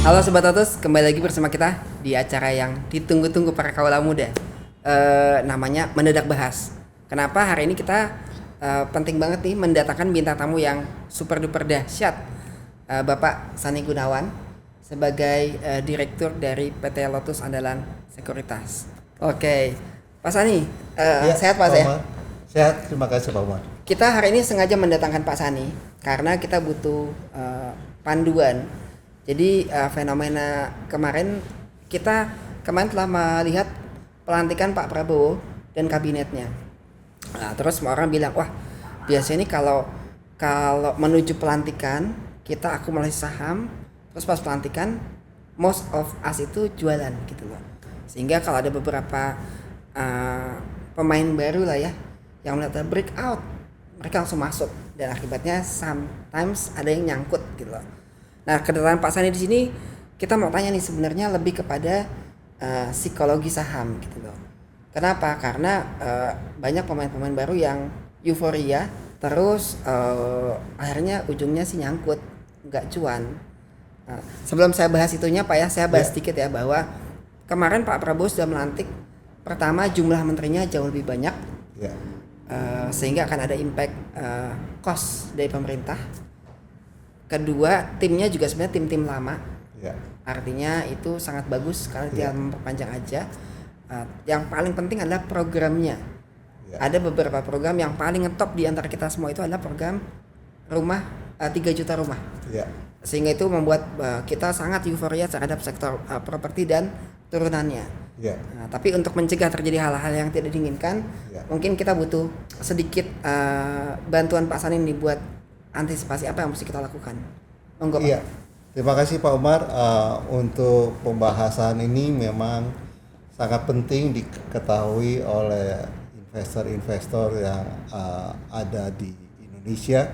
Halo Sobat Otus, kembali lagi bersama kita di acara yang ditunggu-tunggu para kaula muda. Namanya Mendadak Bahas. Kenapa hari ini kita penting banget nih mendatangkan bintang tamu yang super duper dahsyat, Bapak Sani Gunawan sebagai Direktur dari PT Lotus Andalan Sekuritas. Oke, Pak Sani, sehat Pak saya? Sehat, terima kasih Pak Umar. Kita hari ini sengaja mendatangkan Pak Sani karena kita butuh panduan. Jadi fenomena kita kemarin telah melihat pelantikan Pak Prabowo dan kabinetnya. Nah, terus semua orang bilang, wah biasanya ini kalau menuju pelantikan kita akumulasi saham, terus pas pelantikan most of us itu jualan gitu loh. Sehingga kalau ada beberapa pemain baru lah ya yang melihat breakout, mereka langsung masuk dan akibatnya sometimes ada yang nyangkut gitu loh. Nah, kedatangan Pak Sani di sini kita mau tanya nih sebenarnya lebih kepada psikologi saham gitu loh. Kenapa? Karena banyak pemain-pemain baru yang euforia terus akhirnya ujungnya sih nyangkut, nggak cuan. Sebelum saya bahas itunya Pak ya, saya bahas sedikit ya bahwa kemarin Pak Prabowo sudah melantik, pertama jumlah menterinya jauh lebih banyak, sehingga akan ada impact cost dari pemerintah. Kedua, timnya juga sebenarnya tim-tim lama, artinya itu sangat bagus karena dia memperpanjang aja. Yang paling penting adalah programnya. Ada beberapa program yang paling ngetop di antara kita semua itu adalah program rumah 3 juta rumah. Sehingga itu membuat kita sangat euforia terhadap sektor properti dan turunannya. Nah, tapi untuk mencegah terjadi hal-hal yang tidak diinginkan, mungkin kita butuh sedikit bantuan Pak Sani nih buat antisipasi apa yang mesti kita lakukan. Monggo Pak. Terima kasih Pak Umar. Untuk pembahasan ini memang sangat penting diketahui oleh investor-investor yang ada di Indonesia,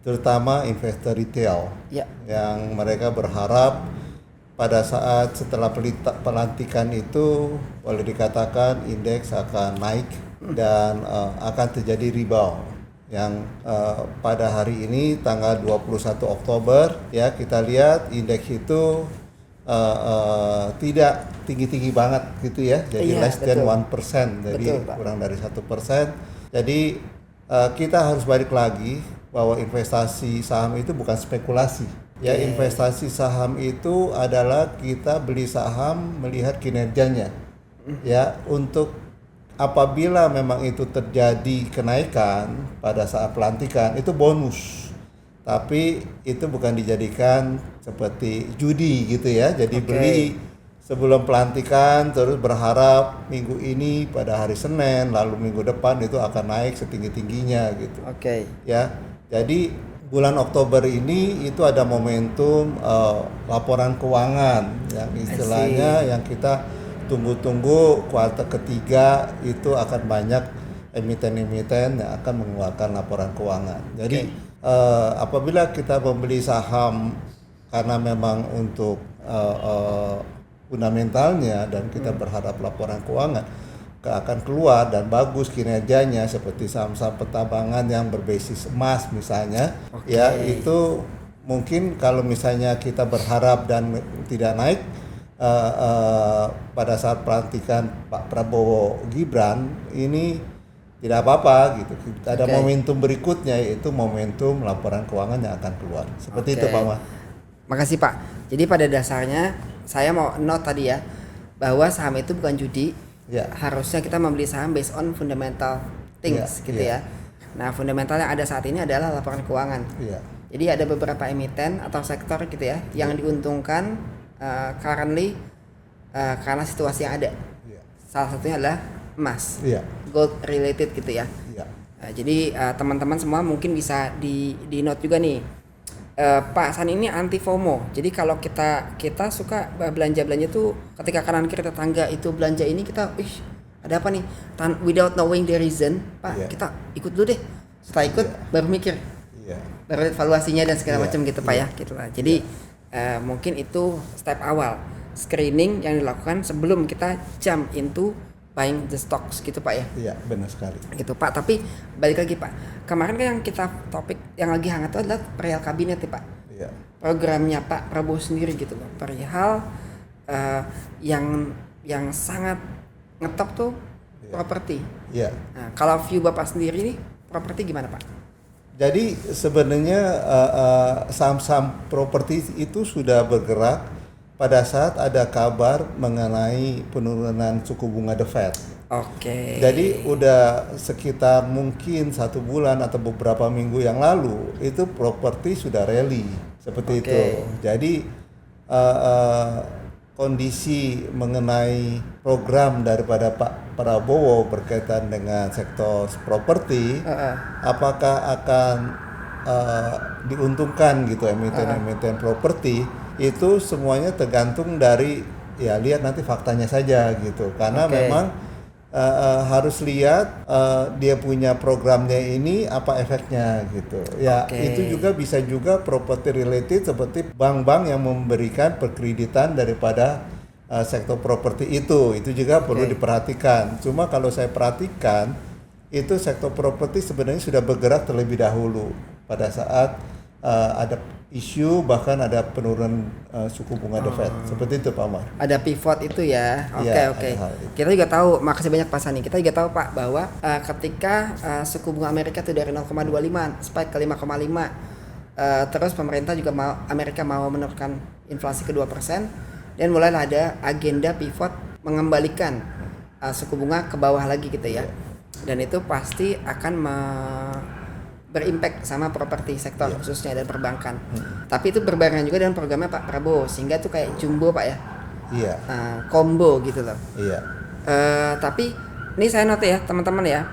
terutama investor retail, yang mereka berharap pada saat setelah pelantikan itu boleh dikatakan indeks akan naik dan akan terjadi rebound yang pada hari ini tanggal 21 Oktober ya kita lihat indeks itu tidak tinggi-tinggi banget gitu ya, jadi less than 1%, jadi kurang dari 1%. Jadi kita harus balik lagi bahwa investasi saham itu bukan spekulasi. Ya, investasi saham itu adalah kita beli saham melihat kinerjanya. Ya, untuk apabila memang itu terjadi kenaikan pada saat pelantikan itu bonus. Tapi itu bukan dijadikan seperti judi gitu ya. Jadi beli sebelum pelantikan terus berharap minggu ini pada hari Senin lalu minggu depan itu akan naik setinggi-tingginya gitu. Ya. Jadi bulan Oktober ini itu ada momentum laporan keuangan yang istilahnya yang kita tunggu-tunggu kuartal ketiga itu akan banyak emiten-emiten yang akan mengeluarkan laporan keuangan. Jadi apabila kita membeli saham karena memang untuk fundamentalnya dan kita berharap laporan keuangan akan keluar dan bagus kinerjanya seperti saham-saham pertambangan yang berbasis emas misalnya, ya itu mungkin kalau misalnya kita berharap dan tidak naik pada saat pelantikan Pak Prabowo Gibran ini tidak apa-apa gitu. Ada momentum berikutnya yaitu momentum laporan keuangan yang akan keluar. Seperti itu Pak Mas. Makasih Pak. Jadi pada dasarnya saya mau note tadi ya bahwa saham itu bukan judi. Harusnya kita membeli saham based on fundamental things gitu ya. Nah, fundamental yang ada saat ini adalah laporan keuangan. Jadi ada beberapa emiten atau sektor gitu ya yang diuntungkan currently karena situasi yang ada. Salah satunya adalah emas, gold related gitu ya. Nah, jadi teman-teman semua mungkin bisa di note juga nih. Pak Sani ini anti FOMO. Jadi kalau kita suka belanja tuh ketika kanan kiri tetangga itu belanja ini kita, ada apa nih? Without knowing the reason, Pak, kita ikut dulu deh. Setelah ikut baru mikir, baru evaluasinya dan segala macam gitu Pak ya, gitulah. Jadi mungkin itu step awal screening yang dilakukan sebelum kita jump into buying the stocks gitu Pak ya. Iya, benar sekali. Gitu Pak, tapi balik lagi Pak. Kemarin kan yang kita topik yang lagi hangat itu adalah perihal kabinet ya Pak. programnya Pak Prabowo sendiri gitu loh, perihal yang sangat ngetop tuh properti. Iya. Nah, kalau view Bapak sendiri nih properti gimana Pak? Jadi sebenarnya saham-saham properti itu sudah bergerak pada saat ada kabar mengenai penurunan suku bunga The Fed. Oke. Jadi udah sekitar mungkin 1 bulan atau beberapa minggu yang lalu itu properti sudah rally seperti itu. Jadi kondisi mengenai program daripada Pak Prabowo berkaitan dengan sektor properti, apakah akan diuntungkan gitu emiten-emiten properti, itu semuanya tergantung dari ya lihat nanti faktanya saja gitu, karena memang harus lihat dia punya programnya ini apa efeknya gitu ya. Itu juga bisa juga property related seperti bank-bank yang memberikan perkreditan daripada sektor properti itu juga perlu diperhatikan. Cuma kalau saya perhatikan itu sektor properti sebenarnya sudah bergerak terlebih dahulu pada saat ada isu bahkan ada penurunan suku bunga The Fed. Seperti itu Pak Amar. Ada pivot itu ya. Oke. Kita juga tahu, makasih banyak Pak Sani. Kita juga tahu Pak bahwa ketika suku bunga Amerika itu dari 0,25 spike ke 5,5, terus pemerintah juga Amerika mau menurunkan inflasi ke 2% dan mulailah ada agenda pivot mengembalikan suku bunga ke bawah lagi gitu ya. Dan itu pasti akan berimpact sama properti sektor khususnya dan perbankan. Tapi itu berbarengan juga dengan programnya Pak Prabowo, sehingga tuh kayak jumbo Pak ya. Iya. Combo gitu loh. Iya. Tapi ini saya note ya teman-teman ya.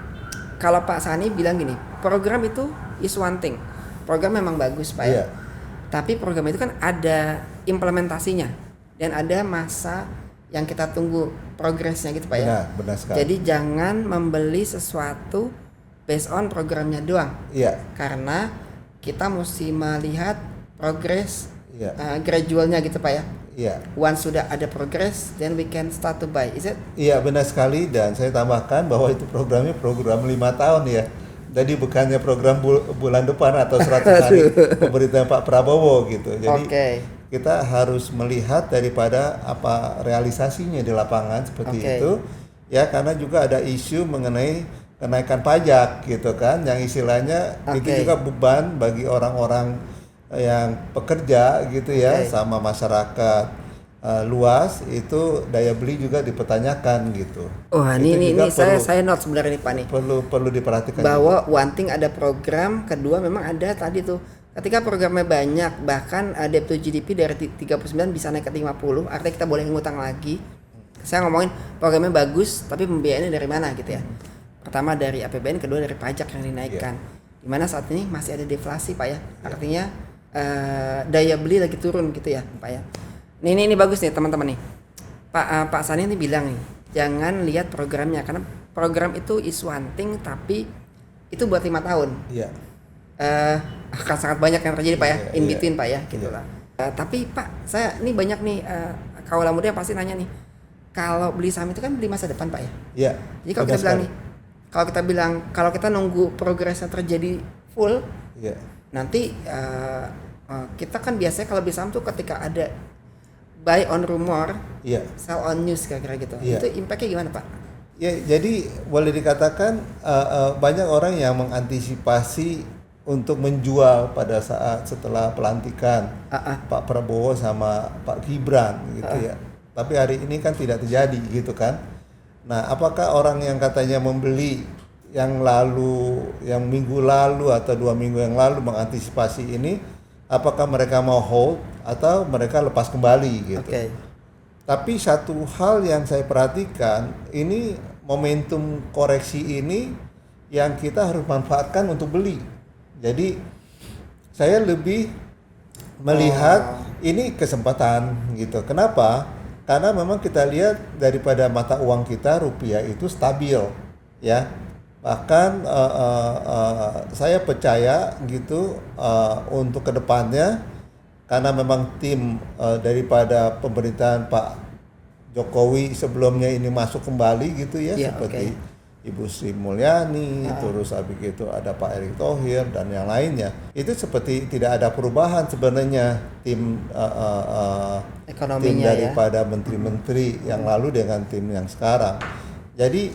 Kalau Pak Sani bilang gini, program itu is one thing. Program memang bagus Pak ya. Tapi program itu kan ada implementasinya dan ada masa yang kita tunggu progresnya gitu Pak ya. Benar sekali. Jadi jangan membeli sesuatu based on programnya doang. Iya. Karena kita mesti melihat progress gradualnya gitu Pak ya. Iya. Once sudah ada progress, then we can start to buy. Is it? Iya benar sekali, dan saya tambahkan bahwa itu program 5 tahun ya. Jadi bukannya program bulan depan atau 100 hari pemerintahan Pak Prabowo gitu. Jadi kita harus melihat daripada apa realisasinya di lapangan seperti itu. Ya, karena juga ada isu mengenai kenaikan pajak gitu kan, yang istilahnya itu juga beban bagi orang-orang yang pekerja gitu ya, sama masyarakat luas, itu daya beli juga dipertanyakan gitu. Ini saya note sebenarnya nih Pak nih. Perlu diperhatikan bahwa juga. One thing ada program, kedua memang ada tadi tuh ketika programnya banyak, bahkan debt to GDP dari 39 bisa naik ke 50, artinya kita boleh ngutang lagi. Saya ngomongin programnya bagus, tapi pembiayaannya dari mana gitu ya. Pertama dari APBN, kedua dari pajak yang dinaikkan. Dimana saat ini masih ada deflasi Pak ya. Artinya daya beli lagi turun gitu ya Pak ya. Ini bagus nih teman-teman nih. Pak Sani ini bilang nih, jangan lihat programnya, karena program itu is one thing, tapi itu buat 5 tahun. Iya. Akan sangat banyak yang terjadi Pak ya, in between Pak ya gitu lah. Tapi Pak, saya ini banyak nih kaula muda yang pasti nanya nih, kalau beli saham itu kan beli masa depan Pak ya. Iya. Jadi kalau kita bilang nih, kalau kita nunggu progresnya terjadi full, nanti kita kan biasanya kalau beli saham tuh ketika ada buy on rumor, sell on news kira-kira gitu. Itu impactnya gimana Pak? Ya, jadi boleh dikatakan banyak orang yang mengantisipasi untuk menjual pada saat setelah pelantikan Pak Prabowo sama Pak Gibran gitu ya. Tapi hari ini kan tidak terjadi gitu kan. Nah, apakah orang yang katanya membeli yang minggu lalu atau 2 minggu yang lalu mengantisipasi ini, apakah mereka mau hold atau mereka lepas kembali gitu. Tapi satu hal yang saya perhatikan, ini momentum koreksi ini yang kita harus manfaatkan untuk beli. Jadi saya lebih melihat ini kesempatan gitu. Kenapa? Karena memang kita lihat daripada mata uang kita rupiah itu stabil ya. Bahkan saya percaya gitu untuk kedepannya, karena memang tim daripada pemerintahan Pak Jokowi sebelumnya ini masuk kembali gitu ya, seperti Ibu Sri Mulyani, terus habis itu ada Pak Erick Thohir dan yang lainnya. Itu seperti tidak ada perubahan sebenarnya tim daripada menteri-menteri yang lalu dengan tim yang sekarang. Jadi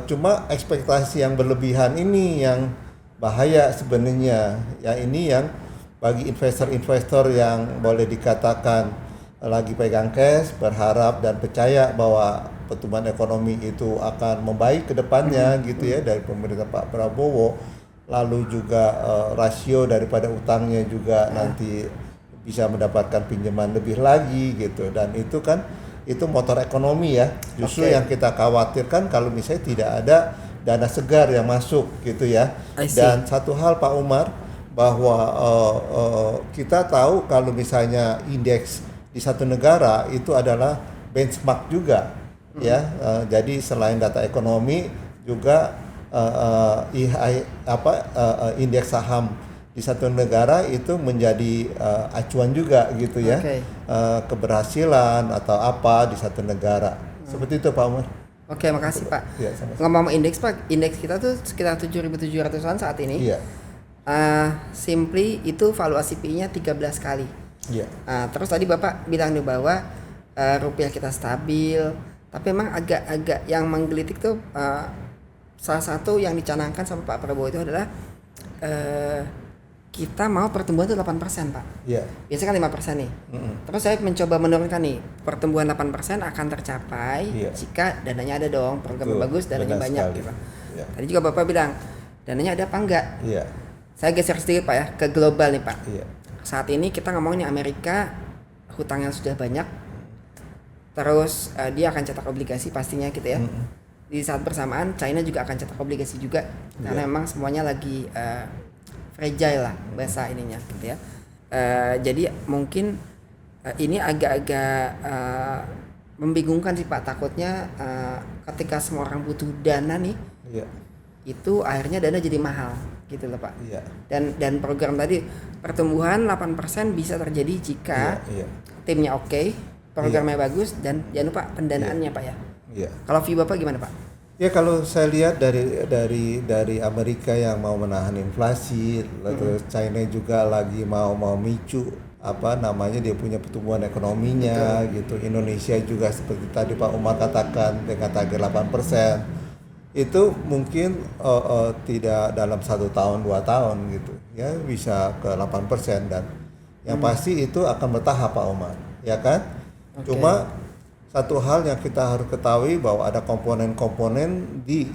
cuma ekspektasi yang berlebihan ini yang bahaya sebenarnya. Ya ini yang bagi investor-investor yang boleh dikatakan lagi pegang cash, berharap dan percaya bahwa pertumbuhan ekonomi itu akan membaik ke depannya gitu ya dari pemerintah Pak Prabowo, lalu juga rasio daripada utangnya juga nanti bisa mendapatkan pinjaman lebih lagi gitu, dan itu kan itu motor ekonomi ya. Justru yang kita khawatirkan kalau misalnya tidak ada dana segar yang masuk gitu ya. Dan satu hal Pak Umar, bahwa kita tahu kalau misalnya indeks di satu negara itu adalah benchmark juga. Ya, jadi selain data ekonomi juga indeks saham di satu negara itu menjadi acuan juga gitu ya, keberhasilan atau apa di satu negara. Seperti itu Pak Umar. Oke, makasih Pak. Ya, ngomong indeks Pak, indeks kita tuh sekitar 7.700-an saat ini. Iya. Simply itu valuasi PI-nya 13 kali. Iya. Terus tadi Bapak bilang nih bahwa rupiah kita stabil. Tapi memang agak yang menggelitik tuh salah satu yang dicanangkan sama Pak Prabowo itu adalah kita mau pertumbuhan itu 8% Pak. Iya. Biasanya kan 5% nih. Terus saya mencoba menurunkan nih, pertumbuhan 8% akan tercapai jika dananya ada dong, programnya bagus, dananya banyak gitu. Ya. Tadi juga Bapak bilang dananya ada apa enggak? Iya. Saya geser sedikit Pak ya ke global nih Pak. Iya. Saat ini kita ngomongin Amerika hutangnya sudah banyak. Terus dia akan cetak obligasi pastinya gitu ya. Di saat bersamaan China juga akan cetak obligasi juga karena memang semuanya lagi fragile lah bahasa ininya gitu ya. Jadi mungkin ini agak-agak membingungkan sih Pak, takutnya ketika semua orang butuh dana nih, itu akhirnya dana jadi mahal gitu loh Pak. Dan program tadi pertumbuhan 8% bisa terjadi jika timnya oke, programnya bagus, dan jangan lupa pendanaannya Pak ya. Kalau view Bapak gimana Pak? Ya kalau saya lihat dari Amerika yang mau menahan inflasi, terus China juga lagi mau micu dia punya pertumbuhan ekonominya. Betul. Gitu. Indonesia juga seperti tadi Pak Umar katakan dengan target 8%. Itu mungkin tidak dalam 1 tahun 2 tahun gitu ya, bisa ke 8%, dan yang pasti itu akan bertahap Pak Umar, ya kan? Cuma satu hal yang kita harus ketahui bahwa ada komponen-komponen di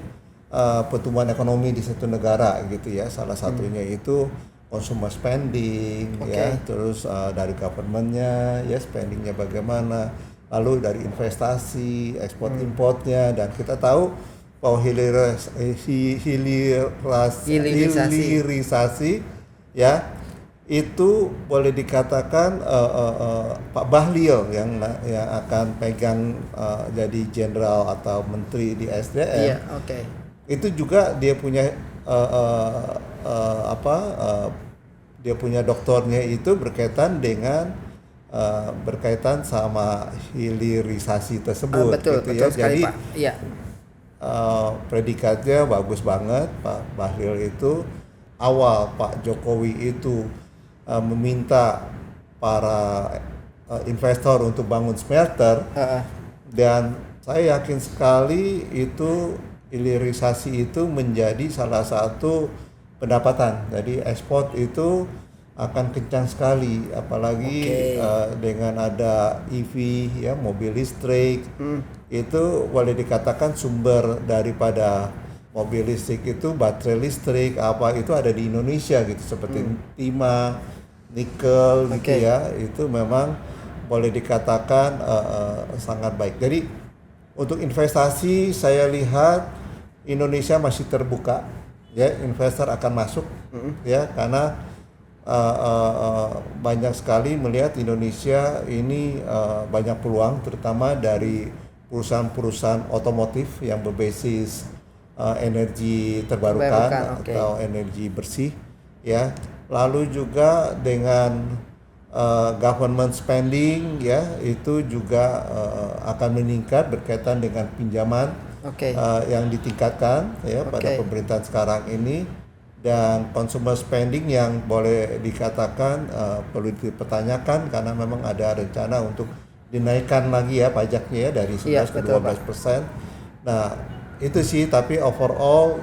pertumbuhan ekonomi di satu negara gitu ya. Salah satunya itu consumer spending ya, terus dari government-nya ya, spendingnya bagaimana, lalu dari investasi, ekspor importnya, dan kita tahu bahwa hilirisasi ya itu boleh dikatakan Pak Bahlil yang akan pegang jadi jenderal atau menteri di SDM. Itu juga dia punya dia punya doktornya itu berkaitan sama hilirisasi tersebut. Betul ya. Sekali, jadi Pak. Predikatnya bagus banget. Pak Bahlil itu awal Pak Jokowi itu meminta para investor untuk bangun smelter, dan saya yakin sekali itu hilirisasi itu menjadi salah satu pendapatan. Jadi ekspor itu akan kencang sekali, apalagi dengan ada EV ya, mobil listrik. Itu boleh dikatakan sumber daripada mobil listrik itu baterai listrik itu ada di Indonesia gitu, seperti timah, nikel gitu ya. Itu memang boleh dikatakan sangat baik. Jadi untuk investasi saya lihat Indonesia masih terbuka ya, investor akan masuk ya, karena banyak sekali melihat Indonesia ini banyak peluang, terutama dari perusahaan-perusahaan otomotif yang berbasis energi terbarukan atau energi bersih ya. Lalu juga dengan government spending ya, itu juga akan meningkat berkaitan dengan pinjaman yang ditingkatkan ya pada pemerintahan sekarang ini, dan consumer spending yang boleh dikatakan perlu dipertanyakan karena memang ada rencana untuk dinaikkan lagi ya pajaknya ya dari 11 ke 12%. Nah itu sih, tapi overall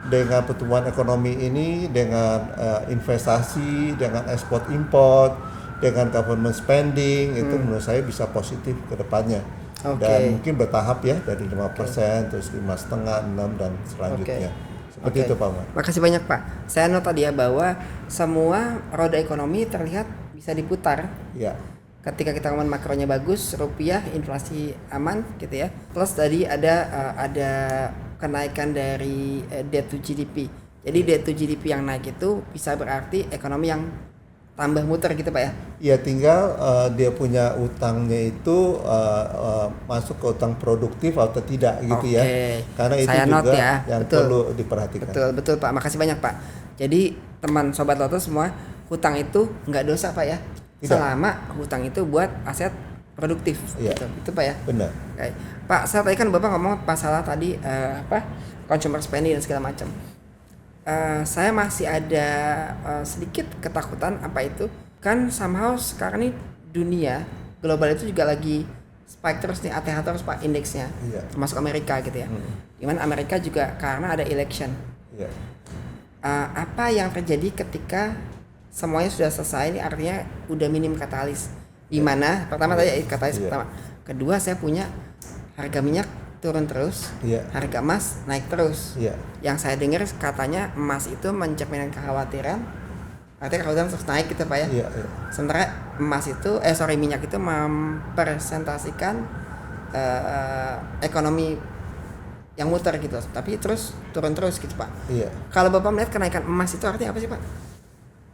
dengan pertumbuhan ekonomi ini, dengan investasi, dengan ekspor import, dengan government spending, itu menurut saya bisa positif ke depannya. Dan mungkin bertahap ya, dari 5%, terus 5,5, 6, dan selanjutnya. Seperti itu Pak Umar. Makasih banyak Pak. Saya note tadi ya bahwa semua roda ekonomi terlihat bisa diputar. Ya. Ketika kita ngomong makronya bagus, rupiah, inflasi aman gitu ya. Plus tadi ada kenaikan dari debt to GDP. Jadi debt to GDP yang naik itu bisa berarti ekonomi yang tambah muter gitu Pak ya? Iya, tinggal dia punya utangnya itu masuk ke utang produktif atau tidak gitu ya. Karena itu saya juga ya, yang perlu diperhatikan. Betul Pak, makasih banyak Pak. Jadi teman Sobat Loto semua, hutang itu nggak dosa Pak ya? Tidak. Selama hutang itu buat aset produktif gitu. Itu Pak ya? Benar. Pak, saya tadi kan Bapak ngomong masalah tadi consumer spending dan segala macam. Saya masih ada sedikit ketakutan apa itu, kan somehow sekarang ini dunia global itu juga lagi spike terus nih, ATH terus Pak indeksnya, termasuk Amerika gitu ya. Dimana Amerika juga karena ada election. Apa yang terjadi ketika semuanya sudah selesai, ini artinya udah minim katalis. Dimana pertama tadi katalis pertama, kedua saya punya harga minyak turun terus, harga emas naik terus. Yang saya dengar katanya emas itu mencerminkan kekhawatiran, artinya kekhawatiran terus naik gitu Pak ya. Sementara emas itu, minyak itu mempresentasikan ekonomi yang muter gitu, tapi terus turun terus gitu Pak. Kalau Bapak melihat kenaikan emas itu artinya apa sih Pak?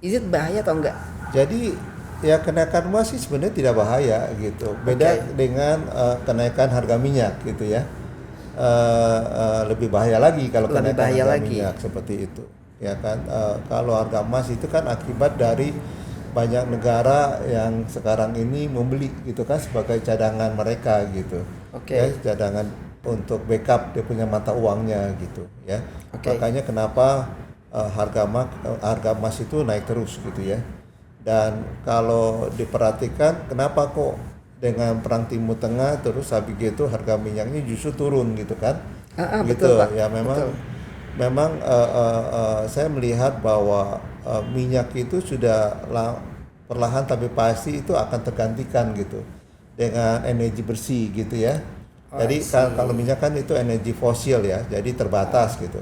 Is it bahaya atau enggak? Jadi ya kenaikan emas sih sebenarnya tidak bahaya gitu. Beda dengan kenaikan harga minyak gitu ya. Lebih bahaya lagi kalau kenaikan harga minyak seperti itu. Ya kan, kalau harga emas itu kan akibat dari banyak negara yang sekarang ini membeli gitu kan sebagai cadangan mereka gitu. Ya, cadangan untuk backup dia punya mata uangnya gitu ya. Makanya kenapa harga emas itu naik terus gitu ya. Dan kalau diperhatikan kenapa kok dengan perang Timur Tengah terus habis gitu harga minyaknya justru turun gitu kan. Gitu betul, Pak. Ya memang saya melihat bahwa minyak itu sudah perlahan tapi pasti itu akan tergantikan gitu dengan energi bersih gitu ya. Jadi kalau minyak kan itu energi fosil ya, jadi terbatas gitu.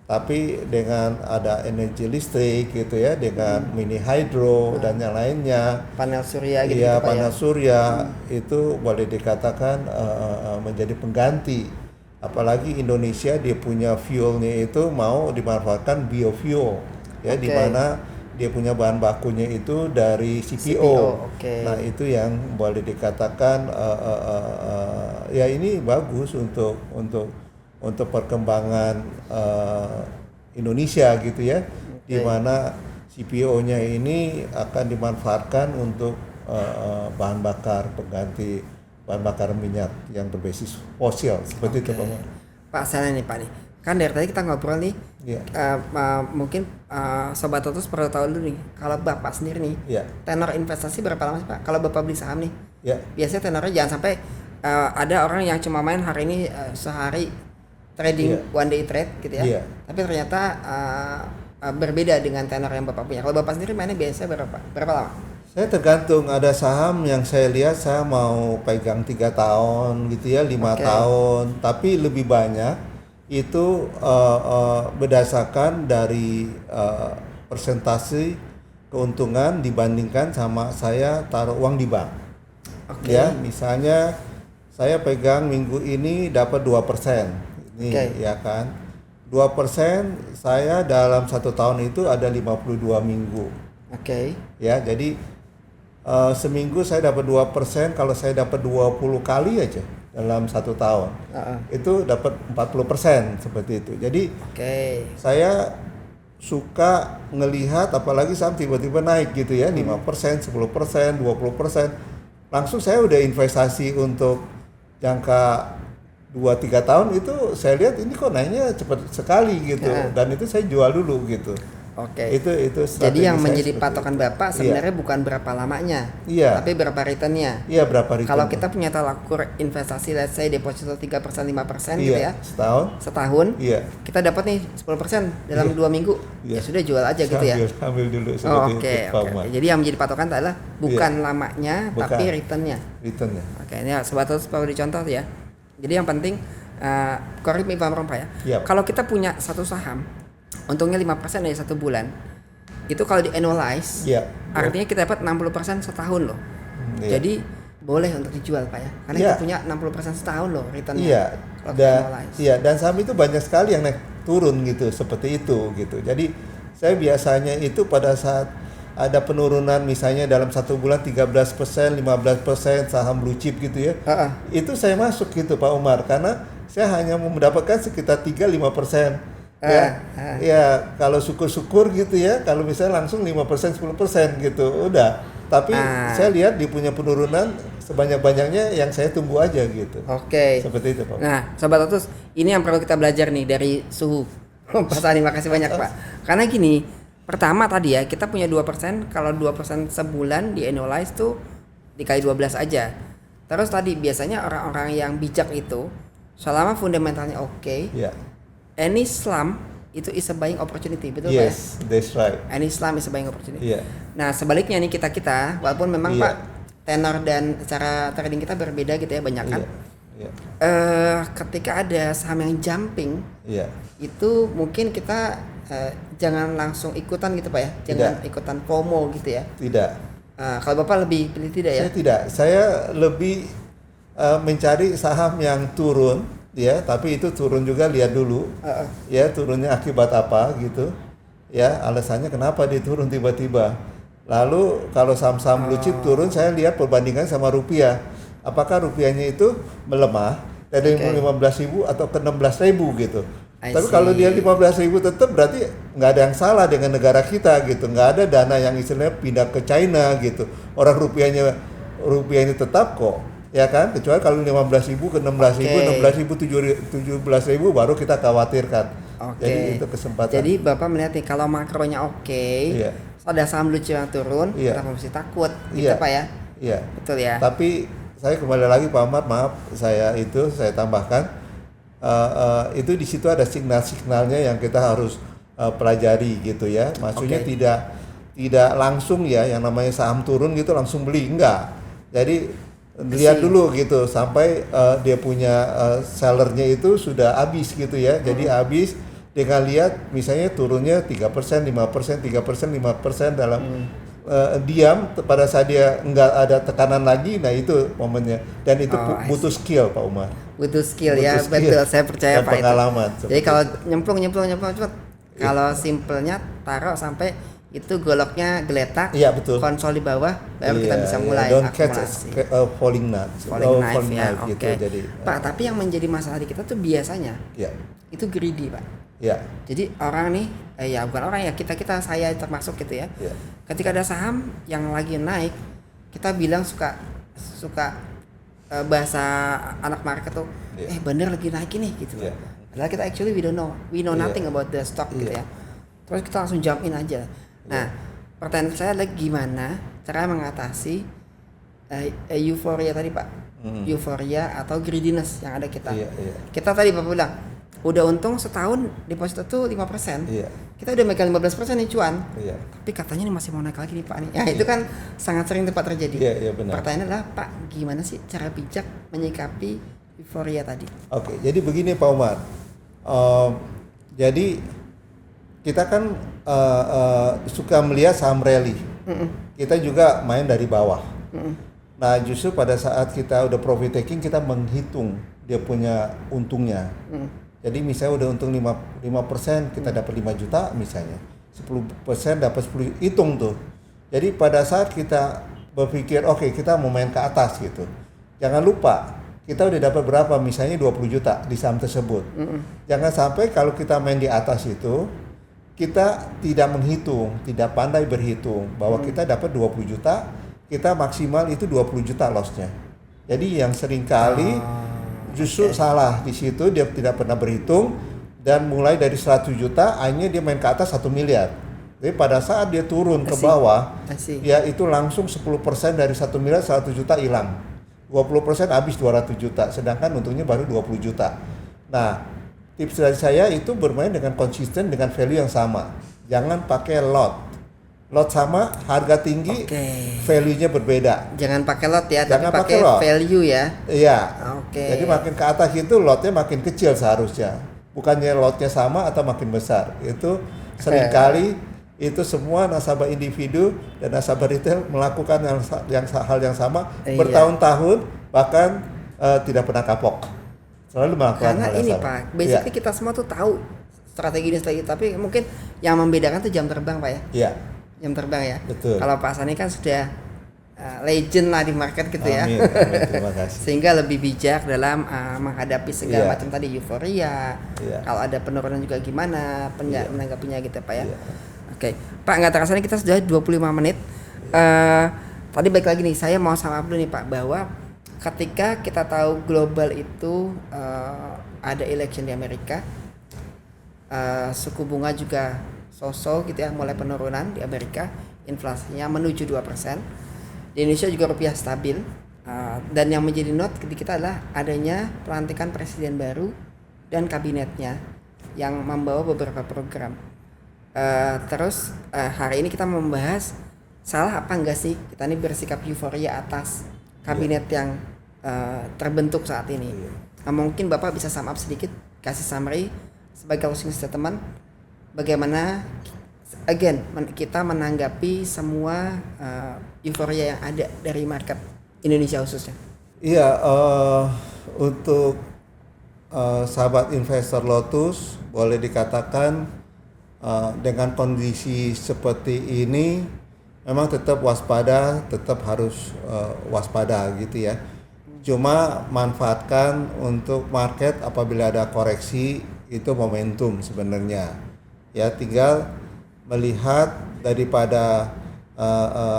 Tapi dengan ada energi listrik gitu ya, dengan mini hydro dan yang lainnya, panel surya gitu ya, panel surya itu boleh dikatakan menjadi pengganti. Apalagi Indonesia dia punya fuelnya itu mau dimanfaatkan biofuel ya, di mana dia punya bahan bakunya itu dari CPO. Nah itu yang boleh dikatakan ya ini bagus untuk perkembangan Indonesia gitu ya, di mana CPO-nya ini akan dimanfaatkan untuk bahan bakar pengganti bahan bakar minyak yang berbasis fosil seperti itu Pak. Pak saya nih Pak nih, kan dari tadi kita ngobrol nih, mungkin Sobat Lotus perlu tahu dulu nih, kalau Bapak sendiri nih, tenor investasi berapa lama sih Pak? Kalau Bapak beli saham nih, biasanya tenornya jangan sampai ada orang yang cuma main hari ini sehari trading one day trade gitu ya, tapi ternyata berbeda dengan tenor yang Bapak punya. Kalau Bapak sendiri mainnya biasanya berapa lama? Saya tergantung, ada saham yang saya lihat saya mau pegang 3 tahun gitu ya, 5 tahun, tapi lebih banyak itu berdasarkan dari persentase keuntungan dibandingkan sama saya taruh uang di bank. Ya, misalnya saya pegang minggu ini dapat 2%. Ini ya kan. 2% saya dalam 1 tahun itu ada 52 minggu. Ya, jadi seminggu saya dapat 2%, kalau saya dapat 20 kali aja dalam 1 tahun. Itu dapat 40% seperti itu. Jadi saya suka ngelihat apalagi saham tiba-tiba naik gitu ya, 5%, 10%, 20%. Langsung saya udah investasi untuk jangka 2-3 tahun itu saya lihat ini kok naiknya cepat sekali gitu, dan itu saya jual dulu gitu. Oke. Itu jadi yang menjadi patokan Bapak sebenarnya bukan berapa lamanya, tapi berapa returnnya. Iya, berapa return. Kalau kita punya tolak ukur investasi, let's say deposito 3%, 5% gitu ya. Setahun. Iya. Kita dapat nih 10% dalam 2 minggu. Ya sudah jual aja gitu ya. Ambil dulu Oke. Jadi yang menjadi patokan adalah bukan lamanya, tapi returnnya. Oke, ini Sobat Lotus perlu dicontoh ya. Jadi yang penting correct me if I'm wrong Pak ya. Kalau kita punya satu saham untungnya 5% dari 1 bulan, itu kalau di annualize artinya kita dapat 60% setahun loh. Jadi boleh untuk dijual Pak ya, karena kita punya 60% setahun loh returnnya. Dan saham itu banyak sekali yang naik turun gitu, seperti itu gitu. Jadi saya biasanya itu pada saat ada penurunan misalnya dalam 1 bulan 13%, 15% saham blue chip gitu ya, itu saya masuk gitu Pak Umar, karena saya hanya mendapatkan sekitar 3-5%. Ya kalau syukur-syukur gitu ya, kalau misalnya langsung 5% 10% gitu udah, tapi saya lihat dia punya penurunan sebanyak-banyaknya yang saya tunggu aja gitu. Seperti itu Pak. Nah Sobat Lotus, ini yang perlu kita belajar nih dari suhu. Pak Sani, makasih banyak Pak. Karena gini, pertama tadi ya kita punya 2%, kalau 2% sebulan di annualize tuh dikali 12 aja. Terus tadi biasanya orang-orang yang bijak itu selama fundamentalnya any slump itu is a buying opportunity, betul Pak? Yes, that's right. Any slump is a buying opportunity. Nah sebaliknya nih kita walaupun memang Pak tenor dan cara trading kita berbeda gitu ya, banyak kan. Ketika ada saham yang jumping, itu mungkin kita jangan langsung ikutan gitu Pak ya, jangan ikutan FOMO gitu ya. Tidak. Kalau Bapak lebih pilih tidak ya? Saya tidak. Saya lebih mencari saham yang turun. Ya, tapi itu turun juga lihat dulu, ya turunnya akibat apa gitu, ya alasannya kenapa dia turun tiba-tiba. Lalu kalau saham-saham blue chip turun, saya lihat perbandingan sama rupiah, apakah rupiahnya itu melemah dari 15.000 atau ke 16.000 gitu. Tapi kalau dia 15.000 tetap berarti nggak ada yang salah dengan negara kita gitu, nggak ada dana yang istilahnya pindah ke China gitu. Orang rupiah ini tetap kok. Ya kan, kecuali kalau 15.000 ke 16.000, 16.000, 17.000 baru kita khawatirkan. Jadi itu kesempatan. Jadi Bapak melihat nih kalau makronya ada saham blue chip yang turun, kita mesti takut, gitu Pak ya? Iya. Betul ya. Tapi saya kembali lagi Pak Ahmad, maaf saya tambahkan, itu di situ ada signal-signalnya yang kita harus pelajari gitu ya. Maksudnya tidak langsung ya, yang namanya saham turun gitu langsung beli, enggak. Jadi lihat dulu gitu sampai dia punya sellernya itu sudah habis gitu ya. Jadi habis dengan lihat misalnya turunnya 3%, 5%, 3%, 5% dalam diam pada saat dia enggak ada tekanan lagi. Nah itu momennya, dan itu butuh skill Pak Umar. Butuh skill ya, betul, saya percaya Pak. Pengalaman. Jadi kalau nyemplung cepat. Kalau simpelnya taruh sampai itu goloknya geletak, konsol di bawah, baru kita bisa mulai akumulasi. Falling knife ya. Gitu. Jadi, Pak, tapi yang menjadi masalah di kita tuh biasanya itu greedy Pak. Jadi orang nih, bukan orang ya, saya termasuk gitu ya. Ketika ada saham yang lagi naik, kita bilang suka bahasa anak market tuh, bener lagi naik ini gitu. Padahal kita actually we know nothing about the stock gitu ya. Terus kita langsung jump in aja. Nah, pertanyaan saya adalah gimana cara mengatasi euforia tadi Pak, euforia atau greediness yang ada kita. Kita tadi Bapak bilang udah untung setahun deposito tuh 5%, kita udah megang 15% nih cuan, tapi katanya nih masih mau naik lagi nih Pak nih. Ya itu kan sangat sering tempat terjadi. Benar. Pertanyaannya adalah Pak, gimana sih cara bijak menyikapi euforia tadi? Oke, jadi begini Pak Umar, jadi kita kan suka melihat saham rally. Kita juga main dari bawah. Nah justru pada saat kita udah profit taking, kita menghitung dia punya untungnya. Jadi misalnya udah untung 5%, kita dapat 5 juta misalnya, 10% dapat 10, hitung tuh. Jadi pada saat kita berpikir kita mau main ke atas gitu, jangan lupa kita udah dapat berapa, misalnya 20 juta di saham tersebut. Jangan sampai kalau kita main di atas itu kita tidak menghitung, tidak pandai berhitung bahwa kita dapat 20 juta, kita maksimal itu 20 juta lossnya. Jadi yang sering kali Justru salah di situ, dia tidak pernah berhitung dan mulai dari 100 juta akhirnya dia main ke atas 1 miliar. Jadi pada saat dia turun ke bawah, ya itu langsung 10% dari 1 miliar 100 juta hilang. 20% habis 200 juta, sedangkan untungnya baru 20 juta. Nah, tips dari saya itu bermain dengan konsisten dengan value yang sama. Jangan pakai lot. Lot sama, harga tinggi, value-nya berbeda. Jangan pakai lot ya, tapi pakai value ya. Iya. Jadi makin ke atas itu lotnya makin kecil seharusnya. Bukannya lotnya sama atau makin besar. Itu seringkali itu semua nasabah individu dan nasabah retail melakukan hal yang sama bertahun-tahun, bahkan tidak pernah kapok. Selalu melakukan hal yang sama. Karena ini Pak, basically kita semua tuh tahu strategi, tapi mungkin yang membedakan tuh jam terbang Pak ya. Iya. Jam terbang ya. Betul. Kalau Pak Sani kan sudah legend lah di market gitu ya. Amin, terima kasih. Sehingga lebih bijak dalam menghadapi segala macam tadi euforia. Kalau ada penurunan juga gimana menanggapinya gitu Pak ya. Oke. Pak, nggak terasa nih kita sudah 25 menit. Tadi balik lagi nih, saya mau sama dulu nih Pak, bahwa ketika kita tahu global itu ada election di Amerika, suku bunga juga so-so gitu ya, mulai penurunan di Amerika, inflasinya menuju 2%. Di Indonesia juga rupiah stabil, dan yang menjadi note kita adalah adanya pelantikan presiden baru dan kabinetnya yang membawa beberapa program. Terus hari ini kita membahas salah apa enggak sih kita ini bersikap euforia atas kabinet yang terbentuk saat ini. Nah, mungkin Bapak bisa sum up sedikit, kasih summary sebagai closing statement bagaimana kita menanggapi semua euforia yang ada dari market Indonesia khususnya. Iya, untuk sahabat investor Lotus boleh dikatakan dengan kondisi seperti ini memang tetap waspada, tetap harus waspada gitu ya. Cuma manfaatkan untuk market apabila ada koreksi, itu momentum sebenarnya. Ya, tinggal melihat daripada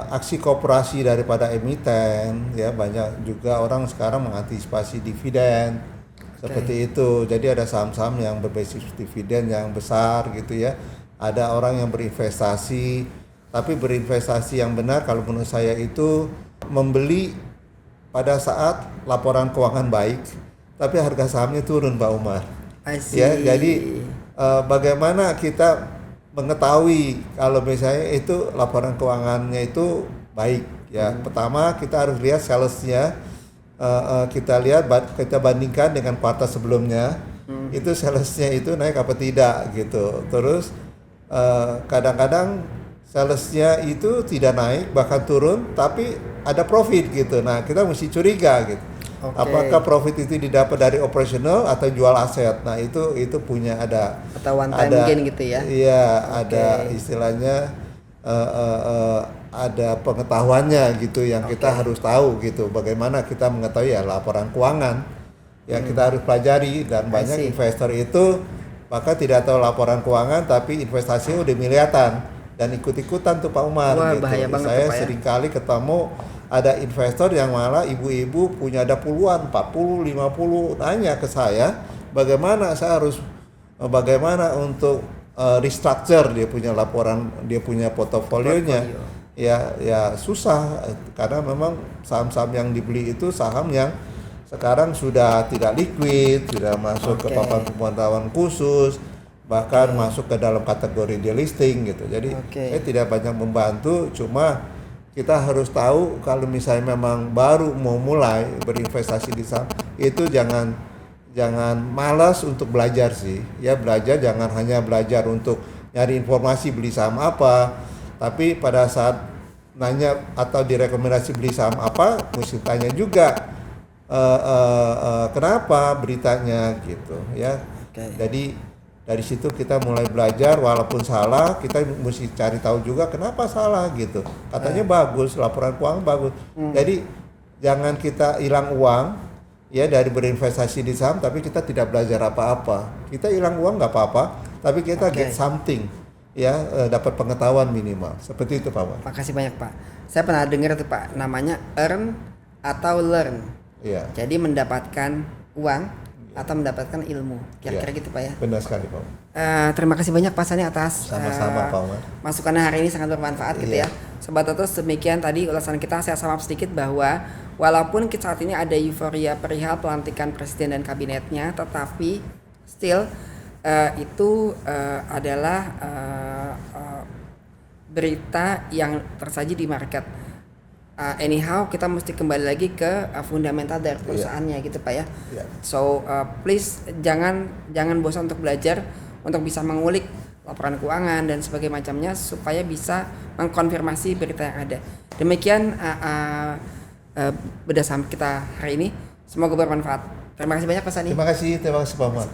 aksi kooperasi daripada emiten, ya banyak juga orang sekarang mengantisipasi dividen seperti itu. Jadi ada saham-saham yang berbasis dividen yang besar gitu ya. Ada orang yang berinvestasi, tapi berinvestasi yang benar kalau menurut saya itu membeli pada saat laporan keuangan baik, tapi harga sahamnya turun, Pak Umar. Ya, jadi bagaimana kita mengetahui kalau misalnya itu laporan keuangannya itu baik ya. Pertama kita harus lihat salesnya, kita bandingkan dengan kuartal sebelumnya, itu salesnya itu naik apa tidak gitu. Terus kadang-kadang salesnya itu tidak naik bahkan turun tapi ada profit gitu. Nah kita mesti curiga gitu. Apakah profit itu didapat dari operasional atau jual aset? Nah itu punya ada atau one time gain gitu ya? Iya, ada istilahnya ada pengetahuannya gitu yang kita harus tahu gitu. Bagaimana kita mengetahui ya laporan keuangan yang kita harus pelajari, dan banyak investor itu maka tidak tahu laporan keuangan tapi investasinya udah miliaran dan ikut-ikutan tuh Pak Umar. Wah, gitu. Bahaya banget Saya tuh, Pak, seringkali ketemu ada investor yang malah ibu-ibu punya ada puluhan, 40, 50 nanya ke saya bagaimana untuk restructure dia punya laporan, dia punya portofolionya. Ya susah karena memang saham-saham yang dibeli itu saham yang sekarang sudah tidak liquid, sudah masuk ke papan pemantauan khusus, bahkan masuk ke dalam kategori delisting gitu. Jadi saya tidak banyak membantu, cuma kita harus tahu kalau misalnya memang baru mau mulai berinvestasi di saham itu jangan malas untuk belajar sih. Ya belajar, jangan hanya belajar untuk nyari informasi beli saham apa, tapi pada saat nanya atau direkomendasi beli saham apa, mesti tanya juga kenapa beritanya gitu ya. Jadi dari situ kita mulai belajar, walaupun salah kita mesti cari tahu juga kenapa salah gitu. Katanya bagus, laporan keuangan bagus. Jadi jangan kita hilang uang ya dari berinvestasi di saham tapi kita tidak belajar apa-apa. Kita hilang uang nggak apa-apa, tapi kita get something ya, dapat pengetahuan minimal. Seperti itu Pak. Makasih banyak Pak. Saya pernah dengar tuh Pak, namanya earn atau learn. Iya. Jadi mendapatkan uang atau mendapatkan ilmu. Kira-kira gitu Pak ya. Benar sekali Pak. Terima kasih banyak Pak Sani atas sama-sama Pak Umar. Masukannya hari ini sangat bermanfaat gitu ya. Sobat Tutus, demikian tadi ulasan kita. Saya sum up sedikit bahwa walaupun saat ini ada euforia perihal pelantikan presiden dan kabinetnya, tetapi still itu adalah berita yang tersaji di market. Anyhow kita mesti kembali lagi ke fundamental dari perusahaannya gitu Pak ya. So please jangan bosan untuk belajar, untuk bisa mengulik laporan keuangan dan sebagainya macamnya supaya bisa mengkonfirmasi berita yang ada. Demikian bedah saham kita hari ini. Semoga bermanfaat. Terima kasih banyak Pak Sani. Terima kasih Pak Umar.